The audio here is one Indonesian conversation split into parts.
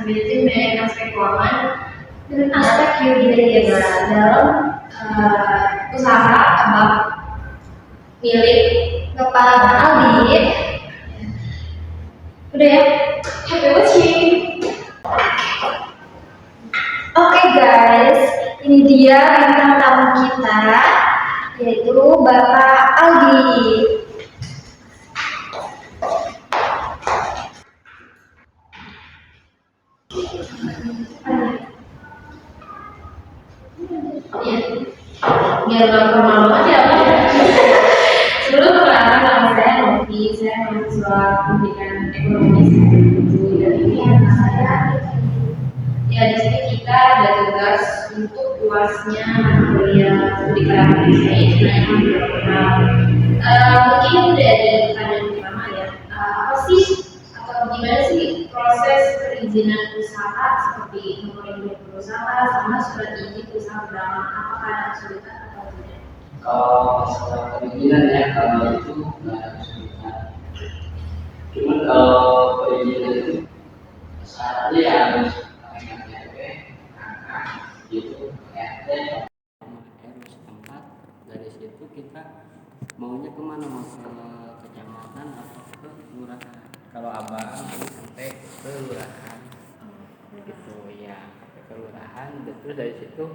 manajemen, aspek keuangan, dan aspek QDIA dalam usaha abang milik Bapak Aldi. Udah ya, happy watching. Oke guys, ini dia bintang tamu kita, yaitu Bapak Aldi. Biar gak kemalu aja. Sebelum perkenalan, nama saya Novi, saya mahasiswa pendidikan ekonomi dan ini anak saya. Ya, di sini kita ada tugas untuk luasnya kuliah studi karakter Indonesia yang berkenal. Mungkin dari pertanyaan pertama ya, apa sih atau gimana sih proses perizinan usaha seperti nomor induk usaha sama surat izin usaha pertama, apakah ada kesulitan atau tidak? Kalau masalah perizinan ya, kalau itu nggak ada kesulitan. Cuman kalau perizinan itu syaratnya ya harus KTP, gitu, RT, RW setempat. Dari situ kita maunya kemana, mau ke kecamatan atau ke kelurahan. Kalau abang ini sampai ke kelurahan, gitu ya, sampai ke kelurahan. Terus dari situ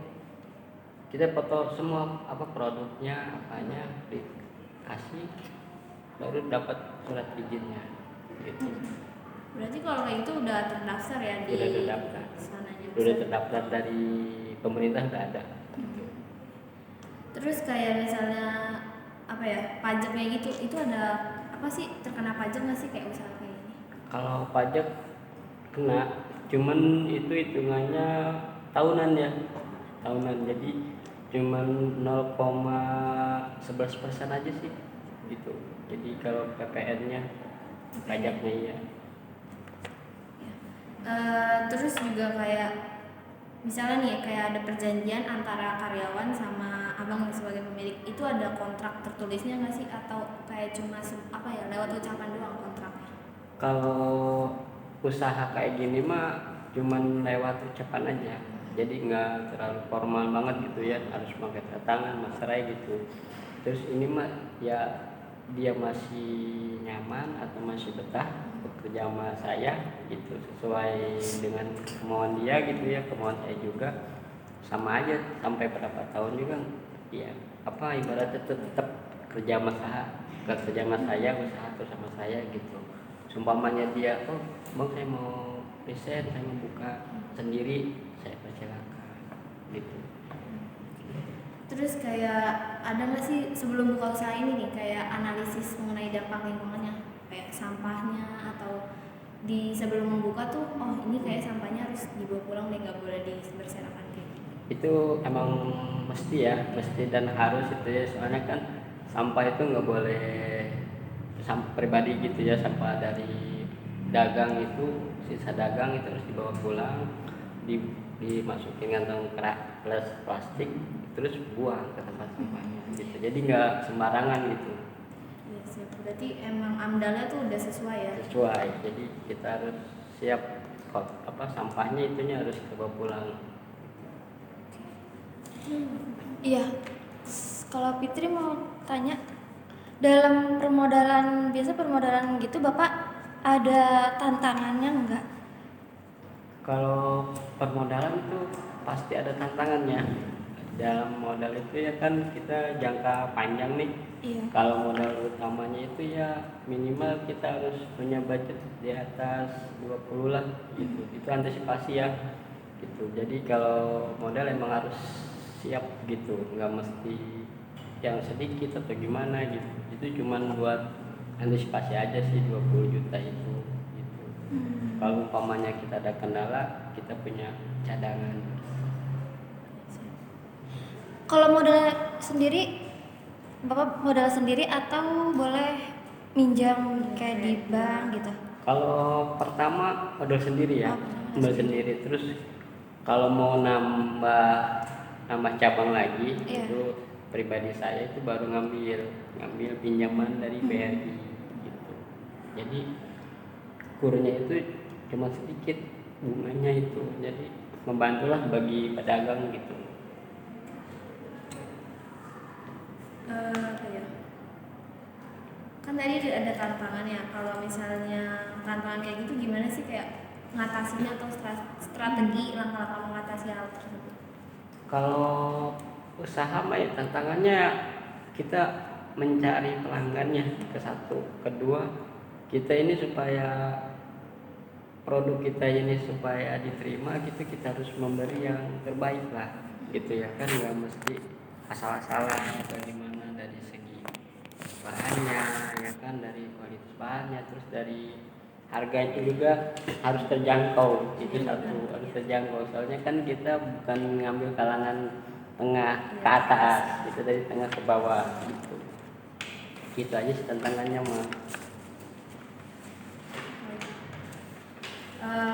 kita foto semua produknya, apanya dikasih, baru dapat surat izinnya, gitu. Berarti kalau kayak itu udah terdaftar ya di Udah terdaftar. sananya. Udah terdaftar dari pemerintah, udah ada. Terus kayak misalnya apa ya, pajaknya gitu, itu ada apa sih, terkena pajak nggak sih kayak usaha kayak ini? Kalau pajak kena, cuman itu hitungannya tahunan ya, tahunan. Jadi cuman 0,11% aja sih, gitu. Jadi kalau PPN-nya, pajaknya ya. Terus juga kayak misalnya nih kayak ada perjanjian antara karyawan sama abang sebagai pemilik, itu ada kontrak tertulisnya nggak sih atau kayak cuma apa ya, lewat ucapan doang kontraknya? Kalau usaha kayak gini mah cuman lewat ucapan aja, jadi nggak terlalu formal banget gitu ya, harus pakai tanda tangan, materai gitu. Terus ini mah ya dia masih nyaman atau masih betah bekerja sama saya gitu, sesuai dengan kemauan dia gitu ya, kemauan saya juga sama aja, sampai berapa tahun juga ya, apa ibaratnya tetap kerja sama saya, usaha terus sama saya gitu. Sumpamanya dia, oh bang saya mau riset, saya mau buka sendiri, saya persilakan gitu. Terus kayak ada nggak sih sebelum buka usaha ini nih kayak analisis mengenai dampak lingkungannya, kayak sampahnya, atau di sebelum membuka tuh, oh ini kayak sampahnya harus dibawa pulang deh, nggak boleh diberserakan kayak gitu? Itu emang mesti ya, mesti dan harus itu ya, soalnya kan sampah itu nggak boleh sampah pribadi gitu ya, sampah dari dagang itu, sisa dagang itu harus dibawa pulang, dimasukin kantong plastik, terus buang ke tempat sampahnya gitu. Jadi nggak sembarangan gitu. Iya sih, berarti emang amdalnya tuh udah sesuai ya? Sesuai, jadi kita harus siap sampahnya itunya harus kita bawa pulang. Iya, kalau Fitri mau tanya, dalam permodalan, biasa permodalan gitu Bapak ada tantangannya enggak? Kalau permodalan itu pasti ada tantangannya. Dalam modal itu ya kan kita jangka panjang nih. Iya. Kalau modal utamanya itu ya minimal kita harus punya budget di atas 20 lah gitu. Itu antisipasi ya gitu. Jadi kalau modal emang harus siap gitu, nggak mesti yang sedikit atau gimana gitu. Itu cuman buat antisipasi aja sih 20 juta itu gitu. Kalau umpamanya kita ada kendala, kita punya cadangan. Kalau modal sendiri, Bapak modal sendiri atau boleh minjam kayak di bank gitu? Kalau pertama modal sendiri ya, modal sendiri. Terus kalau mau nambah cabang lagi, Iya. itu pribadi saya itu baru ngambil pinjaman dari BRI gitu. Jadi kurnya itu cuma sedikit bunganya itu, jadi membantulah bagi pedagang gitu. Apa ya? Kan tadi ada tantangannya. Kalau misalnya tantangan kayak gitu gimana sih kayak ngatasinya atau strategi langkah-langkah mengatasi hal tersebut? Kalau usaha mah ya tantangannya kita mencari pelanggannya ke satu, kedua kita ini supaya produk kita ini supaya diterima gitu kita harus memberi yang terbaik lah gitu ya kan, nggak mesti asal-asalan atau gimana dari segi bahannya ya kan, dari kualitas bahannya, terus dari harganya juga harus terjangkau, itu satu, harus terjangkau, soalnya kan kita bukan ngambil kalangan tengah ke atas, kita dari tengah ke bawah gitu aja sih tantangannya mah.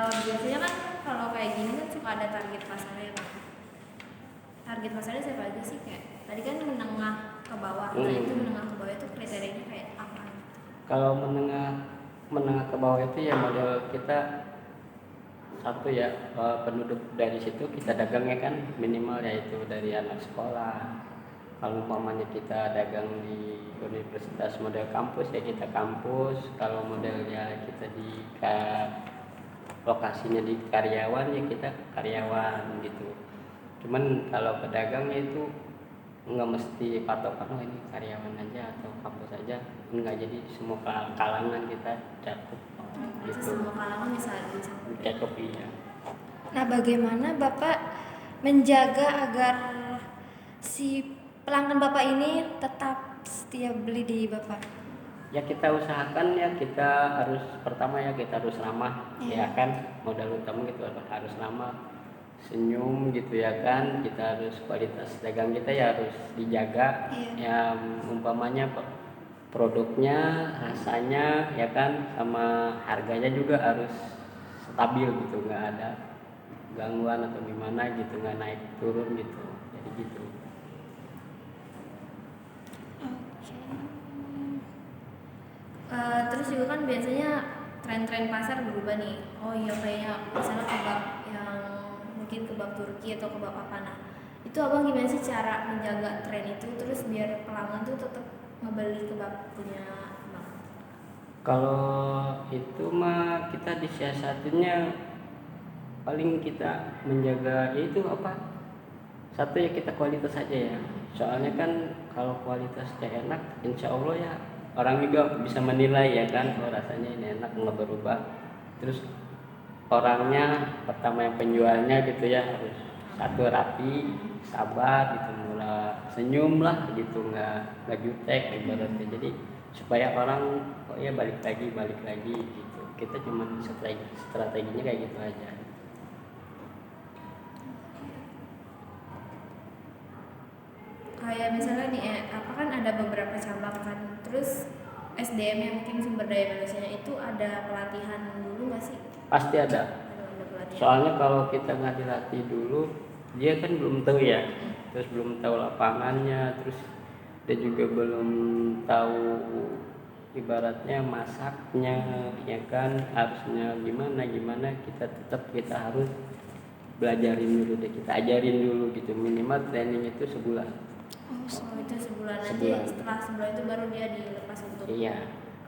Biasanya kan kalau kayak gini kan suka ada target pasarnya Pak. Target pasarnya siapa aja sih, kayak tadi kan menengah ke bawah. Nah itu menengah ke bawah itu kriterianya kayak apa? Kalau menengah ke bawah itu ya model kita satu ya, penduduk dari situ kita dagangnya kan minimal yaitu dari anak sekolah. Kalau umpamanya kita dagang di universitas model kampus ya kita kampus, kalau modelnya kita di lokasinya di karyawan ya kita karyawan gitu. Cuman kalau pedagangnya itu nggak mesti patokan oh ini karyawan aja atau kampus aja, enggak, jadi semua kalangan kita cakup gitu. Semua kalangan bisa dicakup. Cakup iya. Nah, bagaimana Bapak menjaga agar si pelanggan Bapak ini tetap setia beli di Bapak? Ya kita usahakan ya, kita harus pertama ya kita harus ramah ya kan, modal utama gitu harus ramah, senyum gitu ya kan, kita harus kualitas dagang kita ya harus dijaga ya, umpamanya produknya, rasanya ya kan, sama harganya juga harus stabil gitu, nggak ada gangguan atau gimana gitu, nggak naik turun gitu, jadi gitu. Terus juga kan biasanya tren-tren pasar berubah nih. Oh iya kayaknya misalnya kebab yang mungkin kebab Turki atau kebab apa, nah itu abang gimana sih cara menjaga tren itu terus biar pelanggan tuh tetap ngebeli kebab punya abang? Kalau itu mah kita disiasatinnya paling kita menjaga itu apa, satu ya kita kualitas aja ya, soalnya kan kalau kualitasnya enak insya Allah ya orang juga bisa menilai ya kan, oh rasanya ini enak nggak berubah. Terus orangnya pertama yang penjualnya gitu ya harus satu rapi, sabar gitu, mula senyum lah gitu, nggak jutek ibaratnya, jadi supaya orang oh ya balik lagi gitu. Kita cuma strateginya kayak gitu aja. Kayak misalnya nih apa kan ada beberapa cabang kan, terus SDM yang mungkin sumber daya manusianya itu ada pelatihan dulu nggak sih? Pasti ada. Ada pelatihan. Soalnya kalau kita nggak dilatih dulu, dia kan belum tahu ya, terus belum tahu lapangannya, terus dia juga belum tahu ibaratnya masaknya ya kan, harusnya gimana kita harus belajarin dulu deh, kita ajarin dulu gitu, minimal training itu sebulan. Oh itu sebulan aja Sebulan. ya, setelah sebulan itu baru dia dilepas untuk. Iya,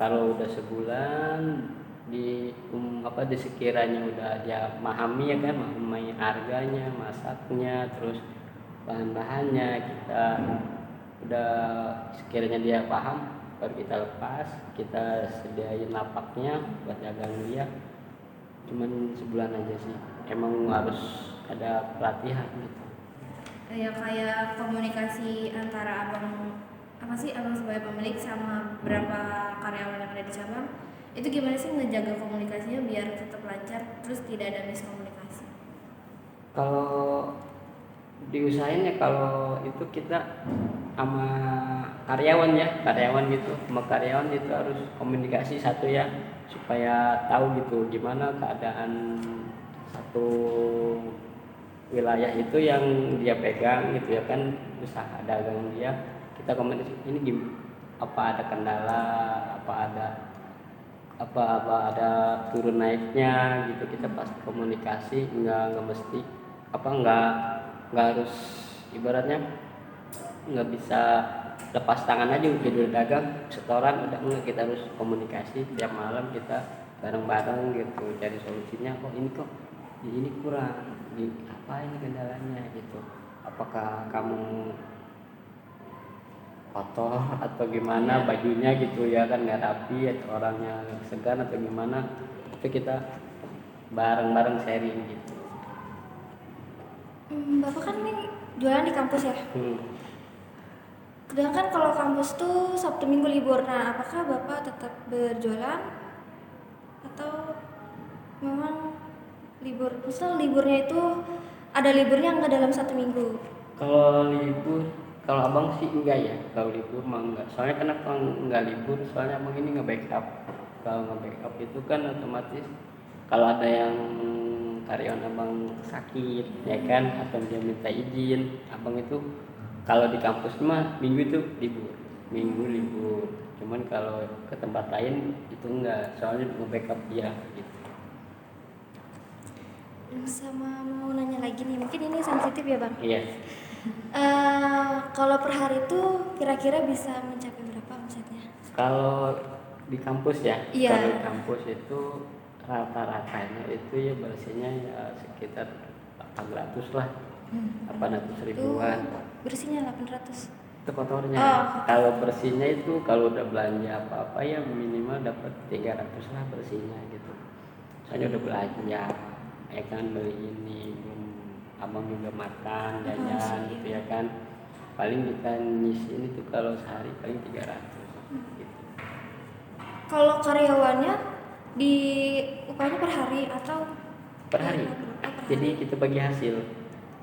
kalau udah sebulan di sekiranya udah dia memahami ya kan, memahami harganya, masaknya, terus bahan-bahannya, kita udah sekiranya dia paham baru kita lepas, kita sediain lapaknya buat dagang dia. Cuman sebulan aja sih, emang harus ada pelatihan gitu. Ya kayak komunikasi antara abang sebagai pemilik sama berapa karyawan yang ada di cabang, itu gimana sih ngejaga komunikasinya biar tetap lancar terus tidak ada miskomunikasi? Kalau diusahain ya, kalau itu kita sama karyawan gitu, sama karyawan itu harus komunikasi satu ya, supaya tahu gitu gimana keadaan satu wilayah itu yang dia pegang gitu ya kan, usaha dagang dia, kita komunikasi ini apa ada kendala, apa ada apa ada turun naiknya gitu, kita pasti komunikasi, nggak mesti nggak harus ibaratnya nggak bisa lepas tangan aja udah dagang setoran udah enggak, kita harus komunikasi tiap malam, kita bareng-bareng gitu cari solusinya. Kok ini kurang, apa ini kendalanya gitu, apakah kamu kotor atau gimana bajunya gitu ya kan, nggak rapi atau orangnya segan atau gimana, itu kita bareng-bareng sharing gitu. Bapak kan nih jualan di kampus ya. Sedangkan kalau kampus tuh Sabtu Minggu libur. Nah, apakah Bapak tetap berjualan atau memang libur? Misal liburnya itu ada liburnya nggak dalam 1 minggu? Kalau libur, kalau abang sih enggak ya, kalau libur mah enggak. Soalnya kenapa enggak libur? Soalnya abang ini nge-backup. Kalau nge-backup itu kan otomatis kalau ada yang karyawan abang sakit ya kan, atau dia minta izin, abang itu kalau di kampus mah minggu itu libur, minggu libur. Cuman kalau ke tempat lain itu enggak, soalnya nge-backup dia gitu. Sama mau nanya lagi nih, mungkin ini sensitif ya Bang. Iya. Kalau per hari itu kira-kira bisa mencapai berapa omsetnya? Kalau di kampus ya, Iya. kalau di kampus itu rata-ratanya itu ya bersihnya ya sekitar 800 lah, 800 ribuan. Bersihnya 800. Itu kotornya. Oh. Kalau bersihnya itu kalau udah belanja apa-apa ya minimal dapat 300 lah bersihnya gitu. Soalnya udah belanja, ya kan beli ini, abang juga makan, jajan gitu ya kan. Paling kita nyisihin itu kalau sehari paling 300 gitu. Kalau karyawannya di upahnya per hari atau Per hari. Jadi kita bagi hasil.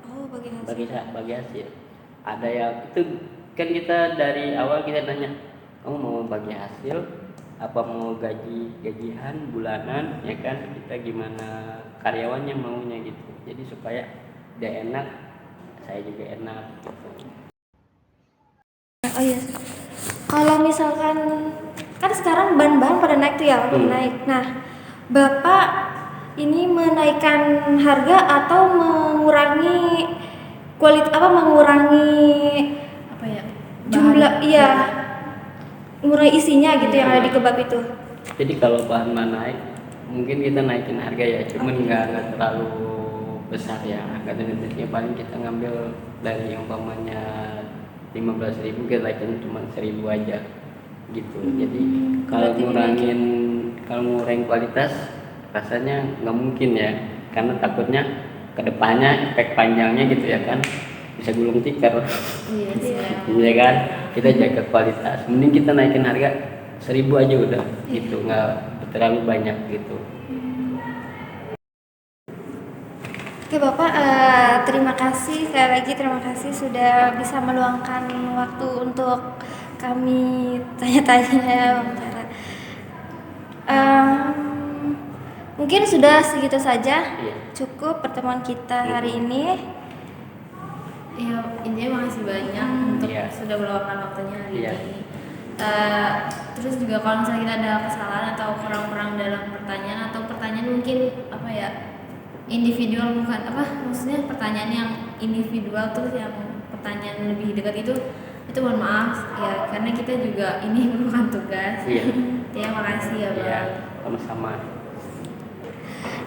Oh, bagi hasil. Bagi hasil. Ada yang itu kan kita dari awal kita nanya, kamu mau bagi hasil apa mau gajian bulanan ya kan, kita gimana karyawannya maunya gitu. Jadi supaya dia enak, saya juga enak gitu. Oh iya. Kalau misalkan kan sekarang bahan-bahan pada naik tuh ya, naik. Nah, Bapak ini menaikkan harga atau mengurangi mengurangi Apa ya? jumlah mengurangi isinya gitu yang ada di kebab itu. Jadi kalau bahan naik mungkin kita naikin harga ya, cuman nggak terlalu besar ya, nggak tentunya paling kita ngambil dari yang umpamanya 15.000 kita naikin cuma 1.000 aja gitu. Jadi kalau ngurangin kualitas rasanya nggak mungkin ya, karena takutnya kedepannya efek panjangnya gitu ya kan, bisa gulung tikar. Iya kan, kita jaga kualitas, mending kita naikin harga 1.000 aja udah gitu, nggak terlalu banyak gitu. Oke Bapak, terima kasih sekali lagi, terima kasih sudah bisa meluangkan waktu untuk kami tanya-tanya wawancara. Mungkin sudah segitu saja, cukup pertemuan kita hari ini. Ya, intinya makasih banyak untuk sudah meluangkan waktunya hari ini. Terus juga kalau misalnya kita ada kesalahan atau kurang-kurang dalam pertanyaan atau pertanyaan mungkin individual, maksudnya pertanyaan yang individual terus yang pertanyaan lebih dekat itu mohon maaf ya, karena kita juga ini merupakan tugas. Ya makasih ya Bang. Sama-sama.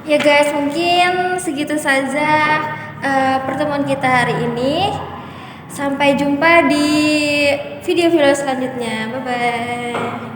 Ya guys, mungkin segitu saja pertemuan kita hari ini. Sampai jumpa di video-video selanjutnya. Bye bye.